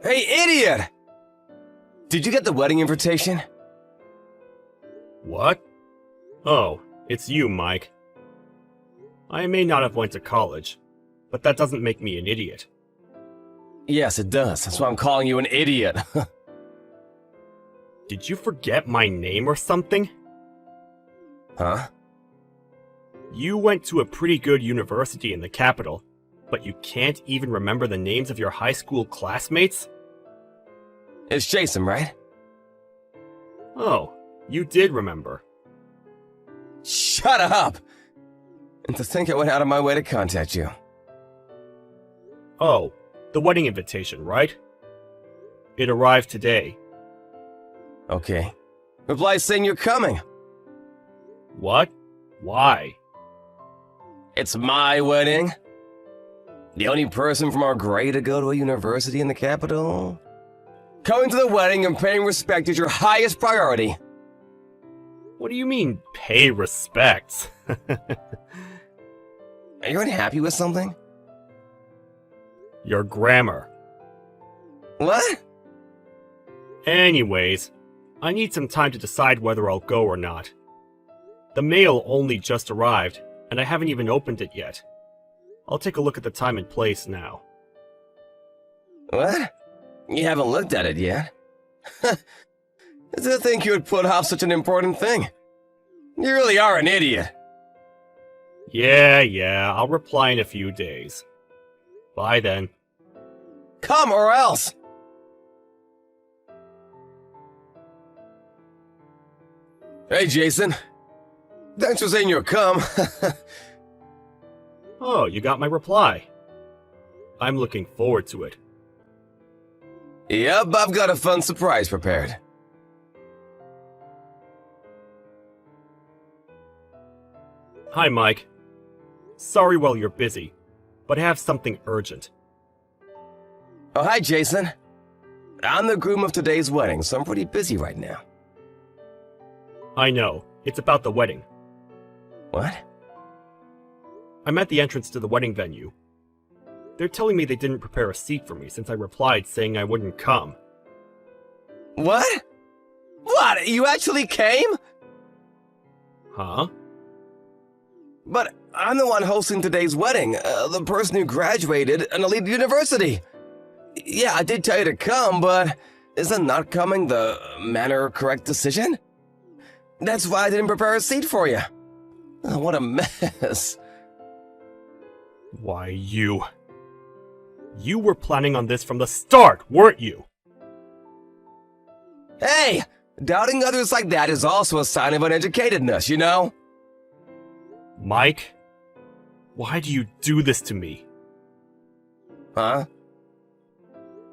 Hey, idiot! Did you get the wedding invitation? What? Oh, it's you, Mike. I may not have went to college, but that doesn't make me an idiot. Yes, it does. That's why I'm calling you an idiot. Did you forget my name or something? Huh? You went to a pretty good university in the capital, but you can't even remember the names of your high school classmates? It's Jason, right? Oh, you did remember. Shut up! And to think I went out of my way to contact you. Oh, the wedding invitation, right? It arrived today. Okay. Reply saying you're coming. What? Why? It's my wedding. The only person from our grade to go to a university in the capital. Coming to the wedding and paying respect is your highest priority. What do you mean, pay respects? Are you unhappy with something? Your grammar. What? Anyways, I need some time to decide whether I'll go or not. The mail only just arrived, and I haven't even opened it yet. I'll take a look at the time and place now. What? You haven't looked at it yet? To think you would put off such an important thing. You really are an idiot. Yeah, I'll reply in a few days. Bye then. Come or else! Hey, Jason. Thanks for saying you'll come. Oh, you got my reply. I'm looking forward to it. Yep, I've got a fun surprise prepared. Hi, Mike. Sorry while you're busy, but I have something urgent. Oh, hi, Jason. I'm the groom of today's wedding, so I'm pretty busy right now. I know, it's about the wedding. What? I'm at the entrance to the wedding venue. They're telling me they didn't prepare a seat for me since I replied saying I wouldn't come. What? What? You actually came? Huh? But I'm the one hosting today's wedding, the person who graduated an elite university. Yeah, I did tell you to come, but isn't not coming the manner correct decision? That's why I didn't prepare a seat for you. Oh, what a mess. Why, you were planning on this from the start, weren't you? Hey! Doubting others like that is also a sign of uneducatedness, you know? Mike, why do you do this to me? Huh?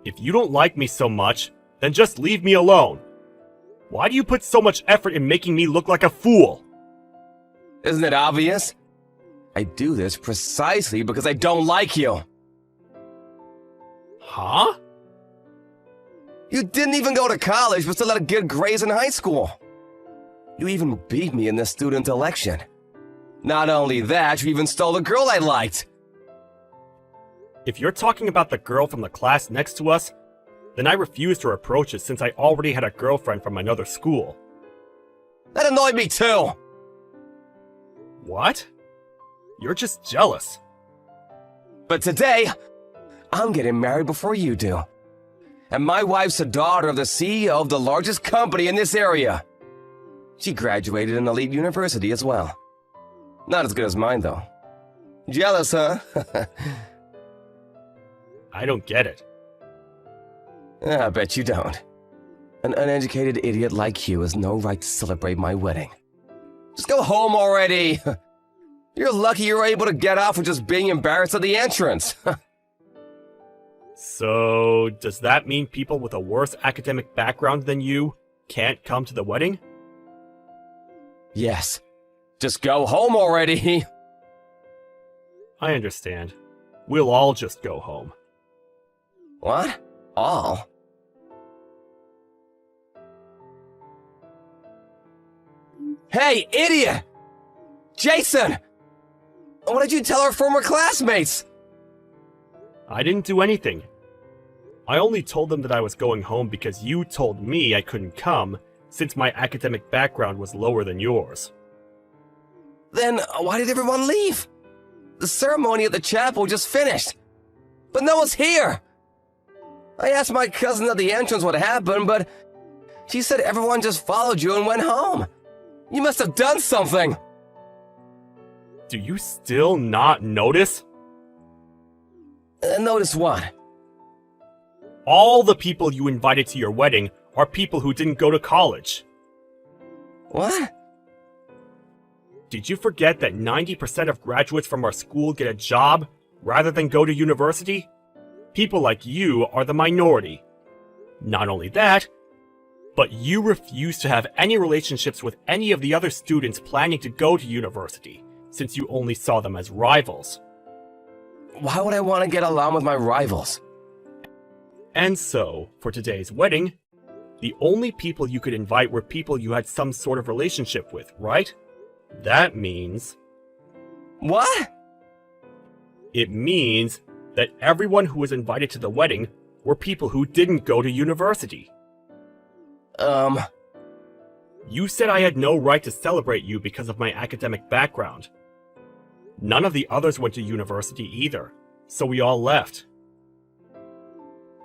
If you don't like me so much, then just leave me alone. Why do you put so much effort in making me look like a fool? Isn't it obvious? I do this precisely because I don't like you. Huh? You didn't even go to college but still had good grades in high school. You even beat me in the student election. Not only that, you even stole the girl I liked. If you're talking about the girl from the class next to us, then I refused her approaches since I already had a girlfriend from another school. That annoyed me too. What? You're just jealous. But today, I'm getting married before you do. And my wife's the daughter of the CEO of the largest company in this area. She graduated an elite university as well. Not as good as mine, though. Jealous, huh? I don't get it. I bet you don't. An uneducated idiot like you has no right to celebrate my wedding. Just go home already! You're lucky you were able to get off with just being embarrassed at the entrance. So, does that mean people with a worse academic background than you can't come to the wedding? Yes. Just go home already! I understand. We'll all just go home. What? All? Hey, idiot! Jason! What did you tell our former classmates? I didn't do anything. I only told them that I was going home because you told me I couldn't come, since my academic background was lower than yours. Then why did everyone leave? The ceremony at the chapel just finished, but no one's here. I asked my cousin at the entrance what happened, but she said everyone just followed you and went home. You must have done something. Do you still not notice? Notice what? All the people you invited to your wedding are people who didn't go to college. What? Did you forget that 90% of graduates from our school get a job rather than go to university? People like you are the minority. Not only that, but you refuse to have any relationships with any of the other students planning to go to university, since you only saw them as rivals. Why would I want to get along with my rivals? And so, for today's wedding, the only people you could invite were people you had some sort of relationship with, right? That means... What? It means that everyone who was invited to the wedding were people who didn't go to university. You said I had no right to celebrate you because of my academic background. None of the others went to university either, so we all left.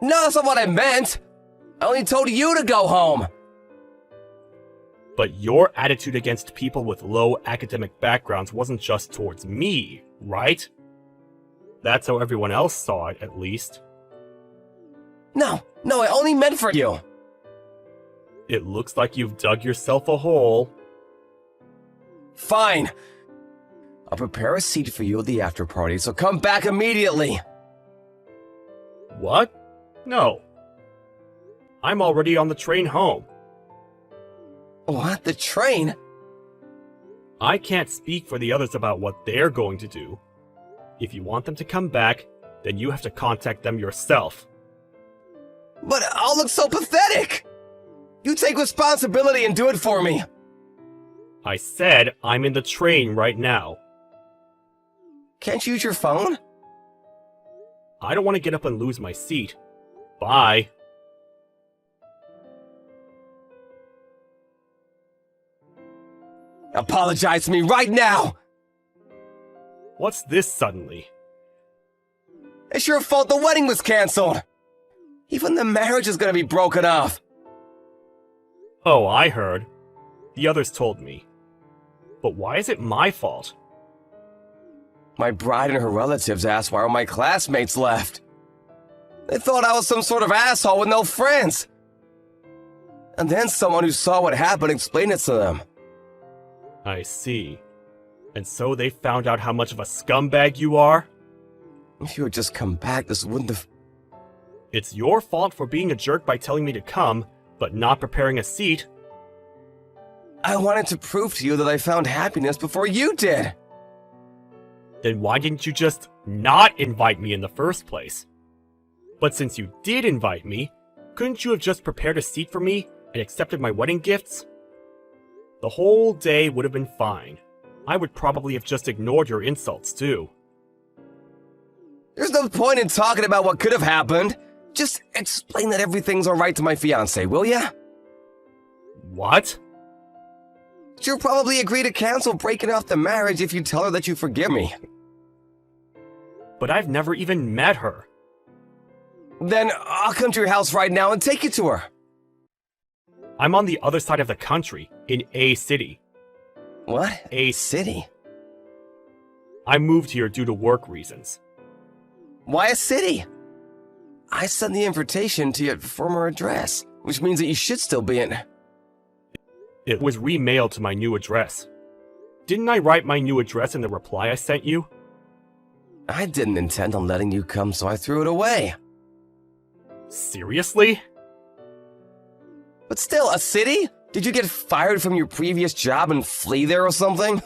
No, that's not what I meant. I only told you to go home. But your attitude against people with low academic backgrounds wasn't just towards me, right? That's how everyone else saw it, at least. No, I only meant for you. It looks like you've dug yourself a hole. Fine. I'll prepare a seat for you at the after party, so come back immediately. What? No. I'm already on the train home. What? The train? I can't speak for the others about what they're going to do. If you want them to come back, then you have to contact them yourself. But I'll look so pathetic! You take responsibility and do it for me. I said I'm in the train right now. Can't you use your phone? I don't want to get up and lose my seat. Bye. Apologize to me right now! What's this suddenly? It's your fault the wedding was canceled! Even the marriage is gonna be broken off! Oh, I heard. The others told me. But why is it my fault? My bride and her relatives asked why all my classmates left. They thought I was some sort of asshole with no friends. And then someone who saw what happened explained it to them. I see. And so they found out how much of a scumbag you are? If you had just come back, this wouldn't have... It's your fault for being a jerk by telling me to come, but not preparing a seat. I wanted to prove to you that I found happiness before you did. Then why didn't you just not invite me in the first place? But since you did invite me, couldn't you have just prepared a seat for me and accepted my wedding gifts? The whole day would have been fine. I would probably have just ignored your insults too. There's no point in talking about what could have happened. Just explain that everything's alright to my fiancé, will ya? What? She'll probably agree to cancel breaking off the marriage if you tell her that you forgive me. But I've never even met her. Then I'll come to your house right now and take you to her. I'm on the other side of the country, in A City. What? A City? I moved here due to work reasons. Why a city? I sent the invitation to your former address, which means that you should still be in... It was remailed to my new address. Didn't I write my new address in the reply I sent you? I didn't intend on letting you come, so I threw it away. Seriously? But still, a city? Did you get fired from your previous job and flee there or something?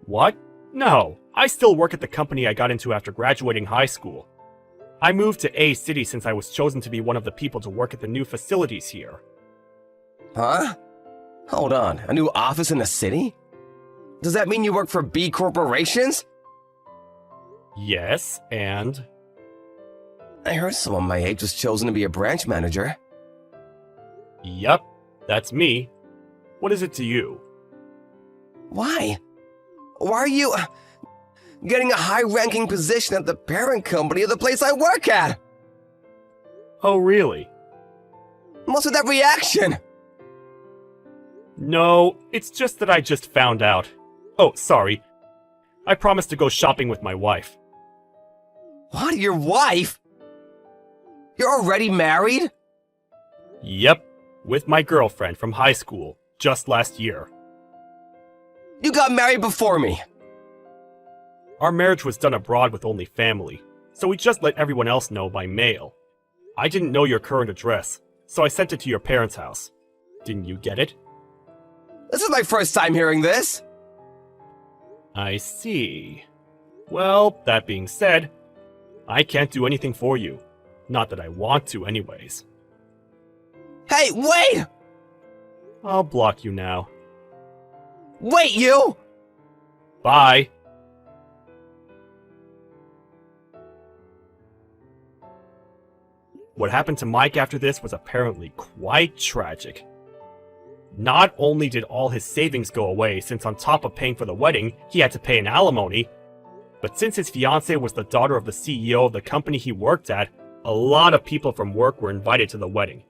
What? No, I still work at the company I got into after graduating high school. I moved to A City since I was chosen to be one of the people to work at the new facilities here. Huh? Hold on, a new office in the city? Does that mean you work for B Corporations? Yes, and... I heard someone my age was chosen to be a branch manager. Yep, that's me. What is it to you? Why? Why are you getting a high-ranking position at the parent company of the place I work at? Oh, really? What's with that reaction? No, it's just that I just found out. Oh, sorry. I promised to go shopping with my wife. What, your wife? You're already married? Yep, with my girlfriend from high school, just last year. You got married before me. Our marriage was done abroad with only family, so we just let everyone else know by mail. I didn't know your current address, so I sent it to your parents' house. Didn't you get it? This is my first time hearing this. I see. Well, that being said, I can't do anything for you. Not that I want to anyways. Hey, wait! I'll block you now. Wait, you! Bye! What happened to Mike after this was apparently quite tragic. Not only did all his savings go away, since on top of paying for the wedding, he had to pay an alimony, but since his fiancée was the daughter of the CEO of the company he worked at, a lot of people from work were invited to the wedding.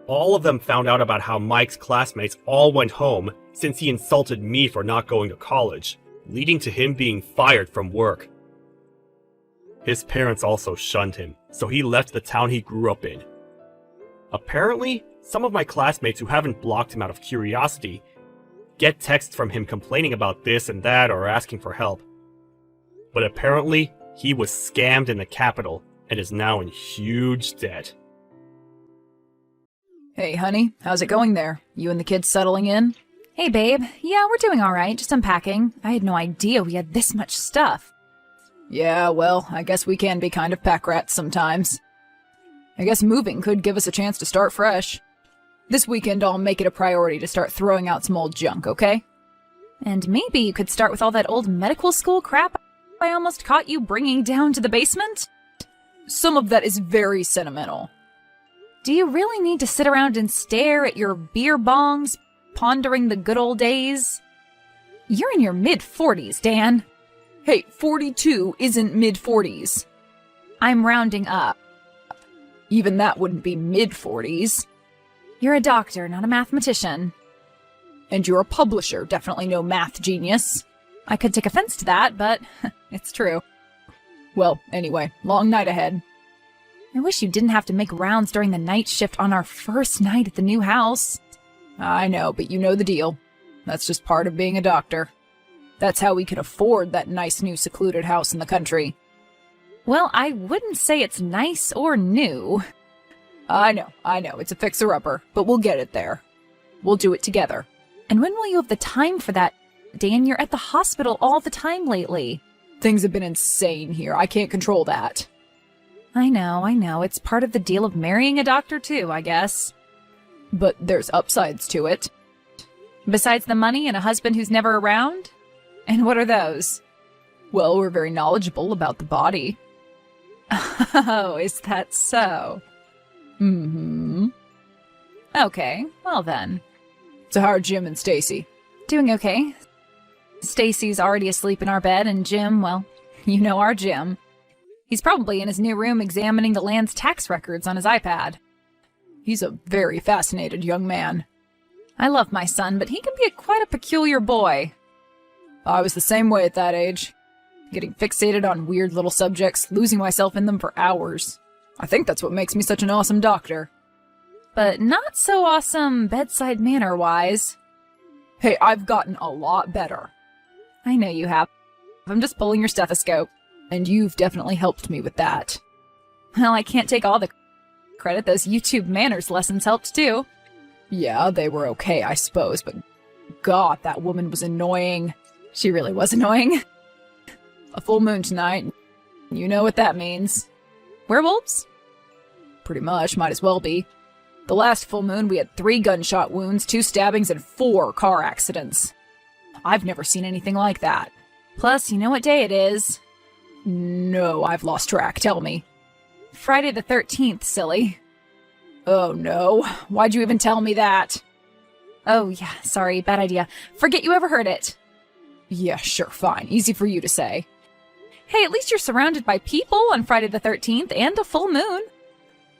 All of them found out about how Mike's classmates all went home since he insulted me for not going to college, leading to him being fired from work. His parents also shunned him, so he left the town he grew up in. Apparently, some of my classmates who haven't blocked him out of curiosity get texts from him complaining about this and that or asking for help. But apparently, he was scammed in the capital and is now in huge debt. Hey, honey, how's it going there? You and the kids settling in? Hey, babe. Yeah, we're doing all right, just unpacking. I had no idea we had this much stuff. Yeah, well, I guess we can be kind of pack rats sometimes. I guess moving could give us a chance to start fresh. This weekend I'll make it a priority to start throwing out some old junk, okay? And maybe you could start with all that old medical school crap I almost caught you bringing down to the basement? Some of that is very sentimental. Do you really need to sit around and stare at your beer bongs, pondering the good old days? You're in your mid-40s, Dan. Hey, 42 isn't mid-40s. I'm rounding up. Even that wouldn't be mid-40s. You're a doctor, not a mathematician. And you're a publisher, definitely no math genius. I could take offense to that, but it's true. Well, anyway, long night ahead. I wish you didn't have to make rounds during the night shift on our first night at the new house. I know, but you know the deal. That's just part of being a doctor. That's how we could afford that nice new secluded house in the country. Well, I wouldn't say it's nice or new. I know, it's a fixer-upper, but we'll get it there. We'll do it together. And when will you have the time for that? Dan, you're at the hospital all the time lately. Things have been insane here. I can't control that. I know. It's part of the deal of marrying a doctor too, I guess. But there's upsides to it. Besides the money and a husband who's never around? And what are those? Well, we're very knowledgeable about the body. Oh, is that so? Mm-hmm. Okay, well then. So how are Jim and Stacy? Doing okay. Stacy's already asleep in our bed, and Jim, well, you know our Jim. He's probably in his new room examining the land's tax records on his iPad. He's a very fascinated young man. I love my son, but he can be quite a peculiar boy. I was the same way at that age. Getting fixated on weird little subjects, losing myself in them for hours. I think that's what makes me such an awesome doctor. But not so awesome bedside manner-wise. Hey, I've gotten a lot better. I know you have. I'm just pulling your stethoscope, and you've definitely helped me with that. Well, I can't take all the credit. Those YouTube manners lessons helped too. Yeah, they were okay, I suppose, but God, that woman was annoying. She really was annoying. A full moon tonight. You know what that means. Werewolves? Pretty much, might as well be. The last full moon, we had 3 gunshot wounds, 2 stabbings, and 4 car accidents. I've never seen anything like that. Plus, you know what day it is? No, I've lost track. Tell me. Friday the 13th, silly. Oh no, why'd you even tell me that? Oh, yeah, sorry, bad idea. Forget you ever heard it. Yeah, sure, fine. Easy for you to say. Hey, at least you're surrounded by people on Friday the 13th and a full moon.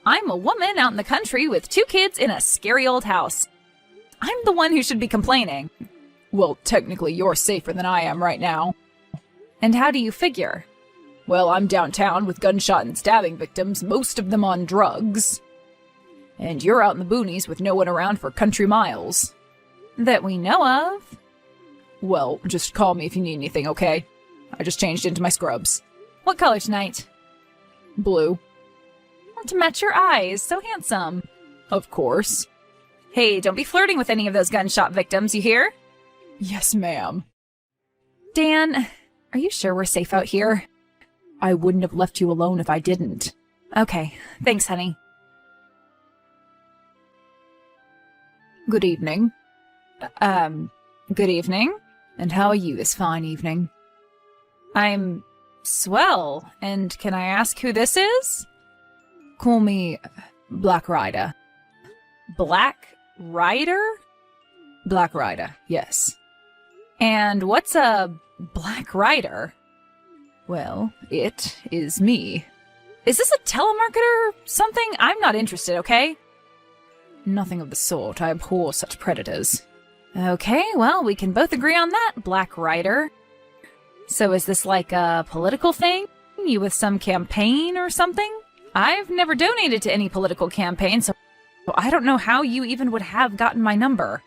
I'm a woman out in the country with 2 kids in a scary old house. I'm the one who should be complaining. Well, technically you're safer than I am right now. And how do you figure? Well, I'm downtown with gunshot and stabbing victims, most of them on drugs. And you're out in the boonies with no one around for country miles. That we know of. Well, just call me if you need anything, okay? I just changed into my scrubs. What color tonight? Blue. Well, to match your eyes, so handsome. Of course. Hey, don't be flirting with any of those gunshot victims, you hear? Yes, ma'am. Dan, are you sure we're safe out here? I wouldn't have left you alone if I didn't. Okay, thanks, honey. Good evening. Good evening. And how are you this fine evening? I'm swell, and can I ask who this is? Call me Black Rider. Black Rider? Black Rider, yes. And what's a Black Rider? Well, it is me. Is this a telemarketer or something? I'm not interested, okay? Nothing of the sort. I abhor such predators. Okay, well, we can both agree on that, Black Rider. So is this like a political thing? You with some campaign or something? I've never donated to any political campaign, so I don't know how you even would have gotten my number.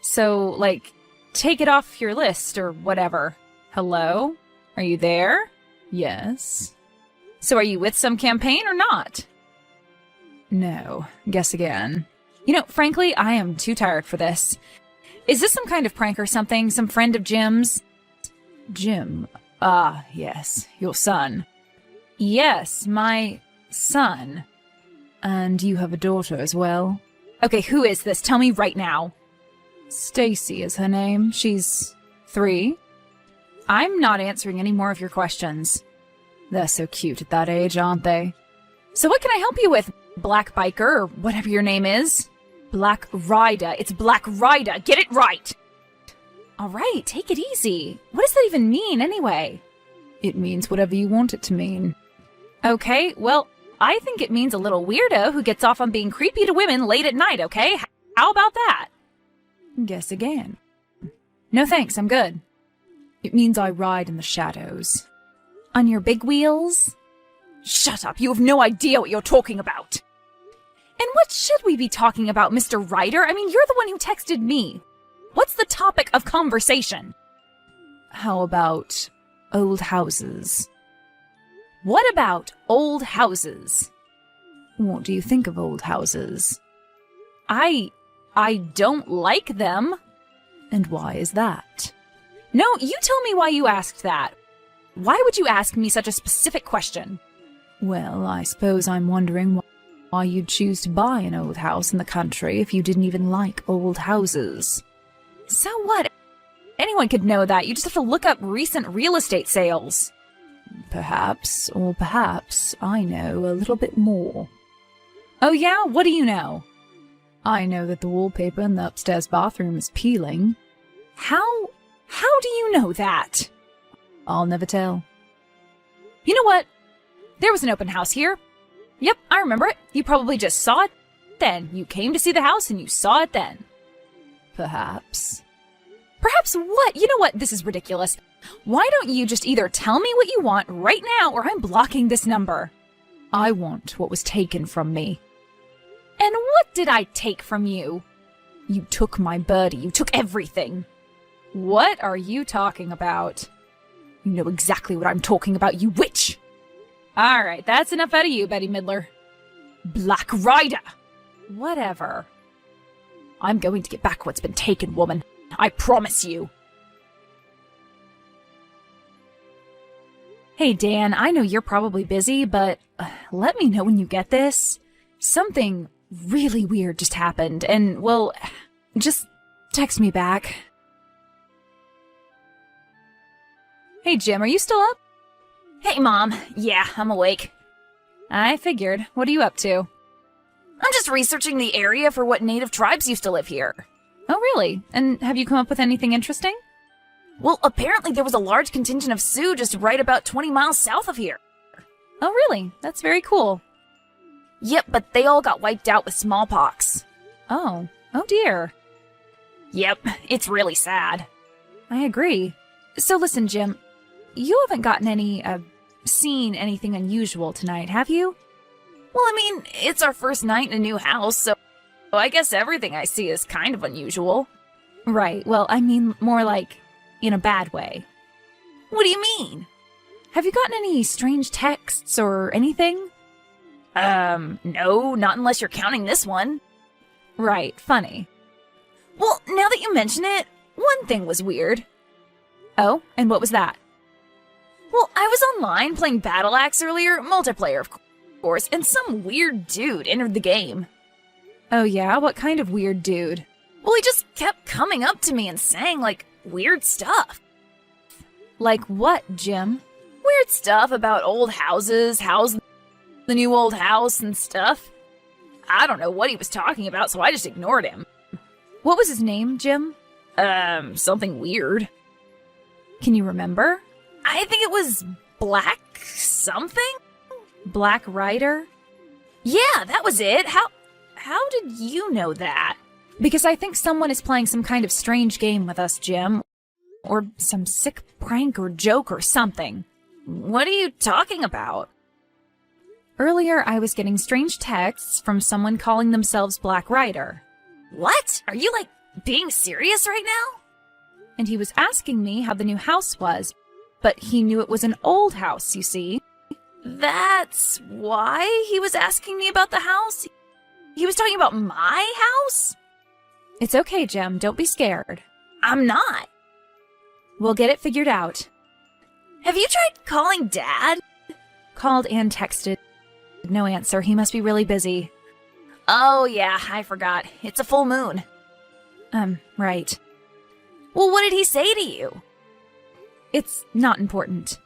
So, like, take it off your list or whatever. Hello? Are you there? Yes. So are you with some campaign or not? No. Guess again. You know, frankly, I am too tired for this. Is this some kind of prank or something? Some friend of Jim's? Jim. Ah, yes. Your son. Yes, my son. And you have a daughter as well? Okay, who is this? Tell me right now. Stacy is her name. She's 3. I'm not answering any more of your questions. They're so cute at that age, aren't they? So what can I help you with, Black Biker, or whatever your name is? Black Rider. It's Black Rider. Get it right! All right, take it easy. What does that even mean, anyway? It means whatever you want it to mean. Okay, well, I think it means a little weirdo who gets off on being creepy to women late at night, okay? How about that? Guess again. No thanks, I'm good. It means I ride in the shadows. On your big wheels? Shut up, you have no idea what you're talking about. And what should we be talking about, Mr. Ryder? I mean, you're the one who texted me. What's the topic of conversation? How about old houses? What about old houses? What do you think of old houses? I don't like them. And why is that? No, you tell me why you asked that. Why would you ask me such a specific question? Well, I suppose I'm wondering why you'd choose to buy an old house in the country if you didn't even like old houses. So what? Anyone could know that. You just have to look up recent real estate sales. Perhaps, or perhaps, I know a little bit more. Oh yeah? What do you know? I know that the wallpaper in the upstairs bathroom is peeling. How do you know that? I'll never tell. You know what? There was an open house here. Yep, I remember it. You probably just saw it then. You came to see the house and you saw it then. Perhaps. Perhaps what? You know what? This is ridiculous. Why don't you just either tell me what you want right now or I'm blocking this number? I want what was taken from me. And what did I take from you? You took my birdie. You took everything. What are you talking about? You know exactly what I'm talking about, you witch! All right, that's enough out of you, Betty Midler. Black Rider! Whatever. I'm going to get back what's been taken, woman. I promise you. Hey, Dan, I know you're probably busy, but let me know when you get this. Something really weird just happened, and, well, just text me back. Hey, Jim, are you still up? Hey, Mom. Yeah, I'm awake. I figured. What are you up to? I'm just researching the area for what native tribes used to live here. Oh, really? And have you come up with anything interesting? Well, apparently there was a large contingent of Sioux just right about 20 miles south of here. Oh, really? That's very cool. Yep, but they all got wiped out with smallpox. Oh dear. Yep, it's really sad. I agree. So listen, Jim, you haven't seen anything unusual tonight, have you? Well, I mean, it's our first night in a new house, so I guess everything I see is kind of unusual. Right, well, I mean more like in a bad way. What do you mean? Have you gotten any strange texts or anything? No, not unless you're counting this one. Right, funny. Well, now that you mention it, one thing was weird. Oh, and what was that? Well, I was online playing Battle Axe earlier, multiplayer of course, and some weird dude entered the game. Oh yeah, what kind of weird dude? Well, he just kept coming up to me and saying, weird stuff. Like what, Jim? Weird stuff about old houses, the new old house and stuff. I don't know what he was talking about, so I just ignored him. What was his name, Jim? Something weird. Can you remember? I think it was Black something? Black Rider? Yeah, that was it. How did you know that? Because I think someone is playing some kind of strange game with us, Jim. Or some sick prank or joke or something. What are you talking about? Earlier, I was getting strange texts from someone calling themselves Black Rider. What? Are you, being serious right now? And he was asking me how the new house was, but he knew it was an old house, you see. That's why he was asking me about the house? He was talking about my house? It's okay, Jim. Don't be scared. I'm not. We'll get it figured out. Have you tried calling Dad? Called and texted. No answer. He must be really busy. Oh, yeah, I forgot. It's a full moon. Right. Well, what did he say to you? It's not important.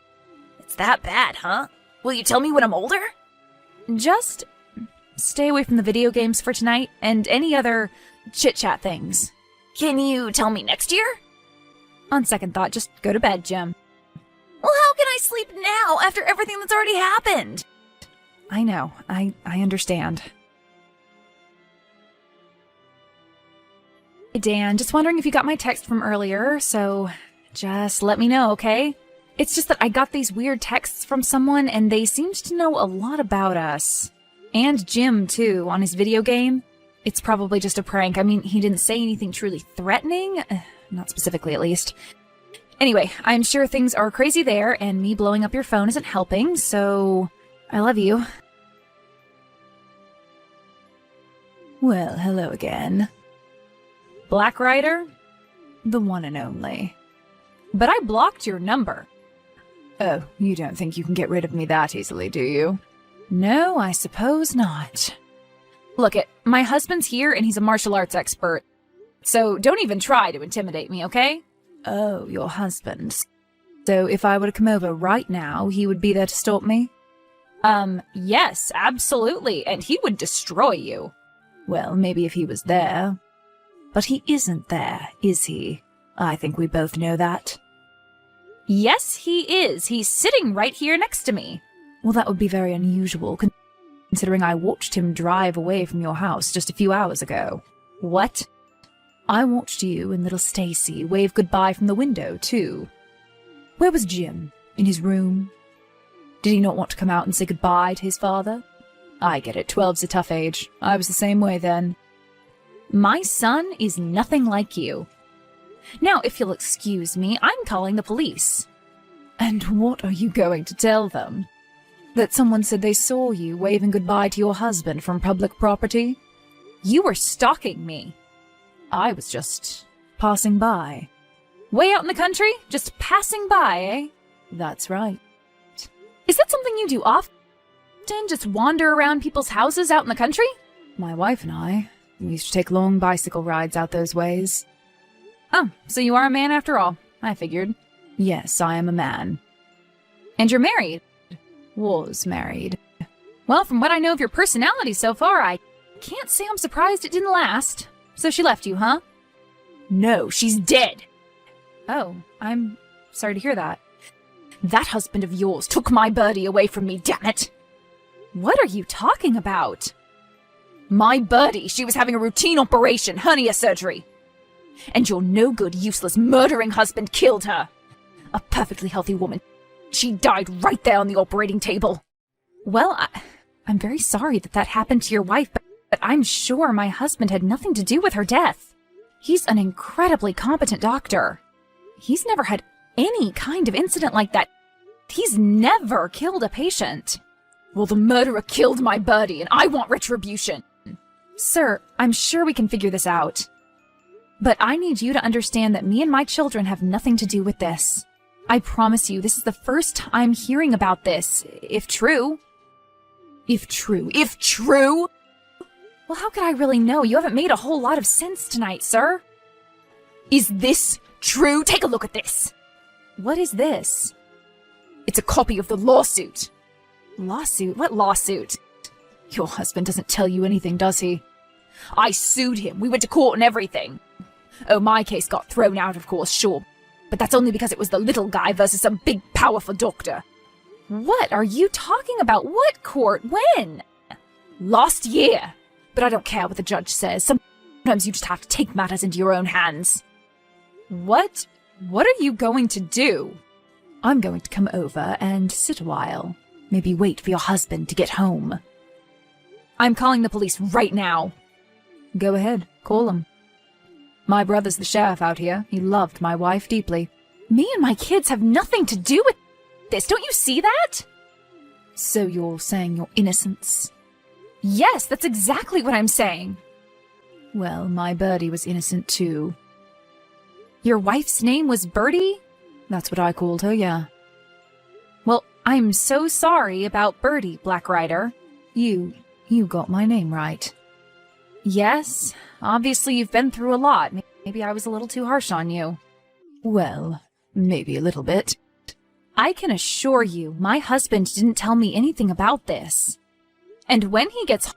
It's that bad, huh? Will you tell me when I'm older? Just stay away from the video games for tonight and any other chit-chat things. Can you tell me next year? On second thought, just go to bed, Jim. Well, how can I sleep now after everything that's already happened? I know. I understand. Hey, Dan, just wondering if you got my text from earlier, so just let me know, okay? It's just that I got these weird texts from someone, and they seemed to know a lot about us. And Jim, too, on his video game. It's probably just a prank. I mean, he didn't say anything truly threatening. Not specifically, at least. Anyway, I'm sure things are crazy there, and me blowing up your phone isn't helping, so I love you. Well, hello again. Black Rider? The one and only. But I blocked your number. Oh, you don't think you can get rid of me that easily, do you? No, I suppose not. Look my husband's here and he's a martial arts expert. So don't even try to intimidate me, okay? Oh, your husband. So if I were to come over right now, he would be there to stop me? Yes, absolutely, and he would destroy you. Well, maybe if he was there. But he isn't there, is he? I think we both know that. Yes, he is. He's sitting right here next to me. Well, that would be very unusual, considering I watched him drive away from your house just a few hours ago. What? I watched you and little Stacy wave goodbye from the window, too. Where was Jim? In his room? Did he not want to come out and say goodbye to his father? I get it, 12's a tough age. I was the same way then. My son is nothing like you. Now, if you'll excuse me, I'm calling the police. And what are you going to tell them? That someone said they saw you waving goodbye to your husband from public property? You were stalking me. I was just passing by. Way out in the country? Just passing by, eh? That's right. Is that something you do often? Just wander around people's houses out in the country? My wife and I, we used to take long bicycle rides out those ways. Oh, so you are a man after all, I figured. Yes, I am a man. And you're married? Was married. Well, from what I know of your personality so far, I can't say I'm surprised it didn't last. So she left you, huh? No, she's dead. Oh, I'm sorry to hear that. That husband of yours took my birdie away from me, damn it. What are you talking about? My birdie, she was having a routine operation, hernia surgery. And your no good, useless, murdering husband killed her. A perfectly healthy woman. She died right there on the operating table. Well, I'm very sorry that happened to your wife, but I'm sure my husband had nothing to do with her death. He's an incredibly competent doctor. He's never had any kind of incident like that. He's never killed a patient. Well, the murderer killed my birdie, and I want retribution. Sir, I'm sure we can figure this out. But I need you to understand that me and my children have nothing to do with this. I promise you, this is the first time hearing about this, if true. If true? Well, how could I really know? You haven't made a whole lot of sense tonight, sir. Is this true? Take a look at this. What is this? It's a copy of the lawsuit. Lawsuit? What lawsuit? Your husband doesn't tell you anything, does he? I sued him. We went to court and everything. Oh, my case got thrown out, of course, sure. But that's only because it was the little guy versus some big, powerful doctor. What are you talking about? What court? When? Last year. But I don't care what the judge says. Sometimes you just have to take matters into your own hands. What are you going to do? I'm going to come over and sit a while. Maybe wait for your husband to get home. I'm calling the police right now. Go ahead, call him. My brother's the sheriff out here. He loved my wife deeply. Me and my kids have nothing to do with this. Don't you see that? So you're saying your innocence? Yes, that's exactly what I'm saying. Well, my Birdie was innocent too. Your wife's name was Birdie? That's what I called her, yeah. Well, I'm so sorry about Birdie, Black Rider. You got my name right. Yes, obviously you've been through a lot. Maybe I was a little too harsh on you. Well, maybe a little bit. I can assure you, my husband didn't tell me anything about this. And when he gets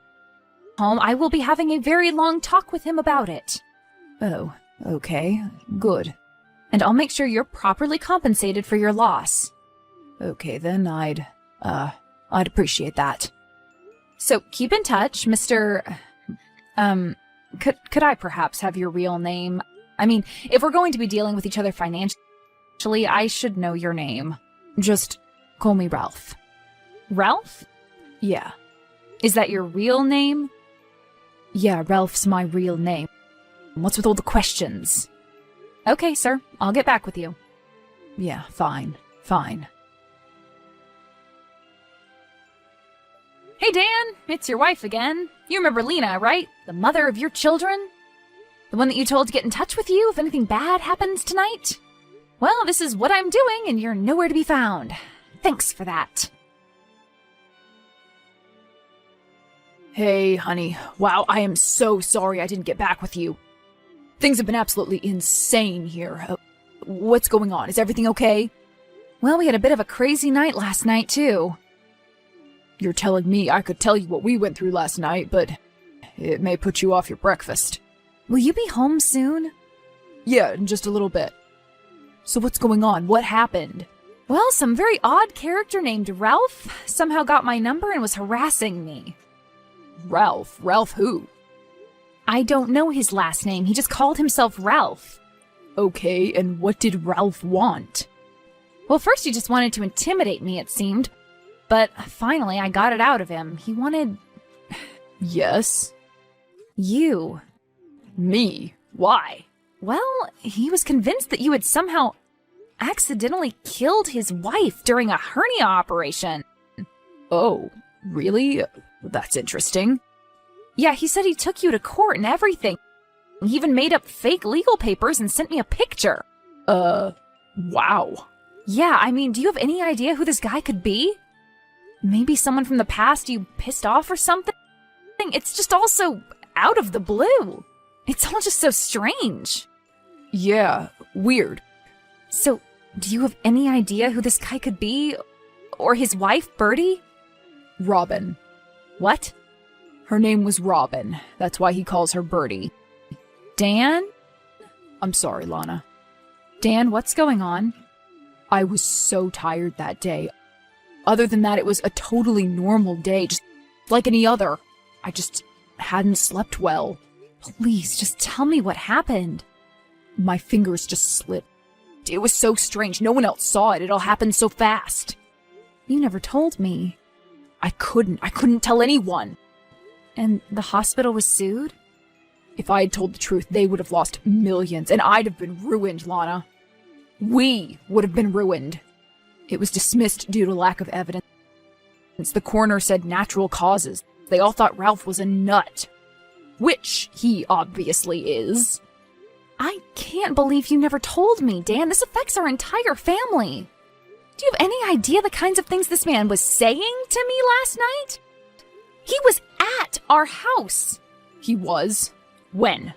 home, I will be having a very long talk with him about it. Oh, okay, good. And I'll make sure you're properly compensated for your loss. Okay, then I'd appreciate that. So keep in touch, Mr. Could I perhaps have your real name? I mean, if we're going to be dealing with each other financially, I should know your name. Just call me Ralph. Ralph? Yeah. Is that your real name? Yeah, Ralph's my real name. What's with all the questions? Okay, sir. I'll get back with you. Yeah, fine. Hey, Dan, it's your wife again. You remember Lena, right? The mother of your children? The one that you told to get in touch with you if anything bad happens tonight? Well, this is what I'm doing, and you're nowhere to be found. Thanks for that. Hey, honey. Wow, I am so sorry I didn't get back with you. Things have been absolutely insane here. What's going on? Is everything okay? Well, we had a bit of a crazy night last night, too. You're telling me I could tell you what we went through last night, but it may put you off your breakfast. Will you be home soon? Yeah, in just a little bit. So what's going on? What happened? Well, some very odd character named Ralph somehow got my number and was harassing me. Ralph? Ralph who? I don't know his last name. He just called himself Ralph. Okay, and what did Ralph want? Well, first he just wanted to intimidate me, it seemed. But finally I got it out of him. He wanted... Yes? You. Me? Why? Well, he was convinced that you had somehow accidentally killed his wife during a hernia operation. Oh, really? That's interesting. Yeah, he said he took you to court and everything. He even made up fake legal papers and sent me a picture. Wow. Yeah, I mean, do you have any idea who this guy could be? Maybe someone from the past you pissed off or something? It's just all so out of the blue. It's all just so strange. Yeah, weird. So, do you have any idea who this guy could be? Or his wife, Birdie? Robin. What? Her name was Robin. That's why he calls her Birdie. Dan? I'm sorry, Lana. Dan, what's going on? I was so tired that day. Other than that, it was a totally normal day, just like any other. I just hadn't slept well. Please, just tell me what happened. My fingers just slipped. It was so strange. No one else saw it. It all happened so fast. You never told me. I couldn't tell anyone. And the hospital was sued? If I had told the truth, they would have lost millions, and I'd have been ruined, Lana. We would have been ruined. It was dismissed due to lack of evidence. The coroner said natural causes. They all thought Ralph was a nut. Which he obviously is. I can't believe you never told me, Dan. This affects our entire family. Do you have any idea the kinds of things this man was saying to me last night? He was at our house. He was? When?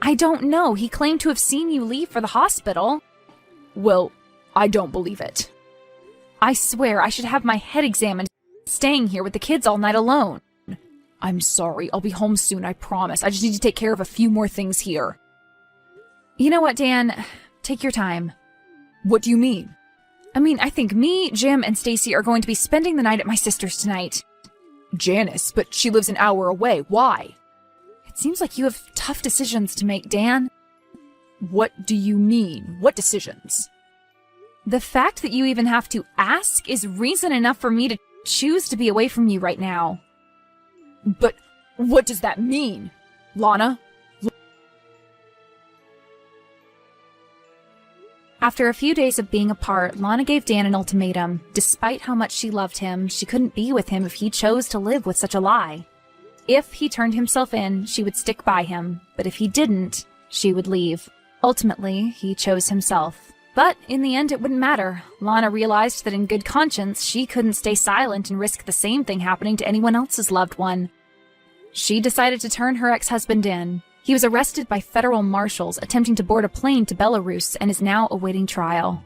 I don't know. He claimed to have seen you leave for the hospital. Well, I don't believe it. I swear I should have my head examined, staying here with the kids all night alone. I'm sorry. I'll be home soon, I promise. I just need to take care of a few more things here. You know what, Dan? Take your time. What do you mean? I mean, I think me, Jim, and Stacy are going to be spending the night at my sister's tonight. Janice, but she lives an hour away. Why? It seems like you have tough decisions to make, Dan. What do you mean? What decisions? The fact that you even have to ask is reason enough for me to choose to be away from you right now. But what does that mean? Lana? After a few days of being apart, Lana gave Dan an ultimatum. Despite how much she loved him, she couldn't be with him if he chose to live with such a lie. If he turned himself in, she would stick by him, but if he didn't, she would leave. Ultimately, he chose himself. But in the end, it wouldn't matter. Lana realized that in good conscience, she couldn't stay silent and risk the same thing happening to anyone else's loved one. She decided to turn her ex-husband in. He was arrested by federal marshals attempting to board a plane to Belarus and is now awaiting trial.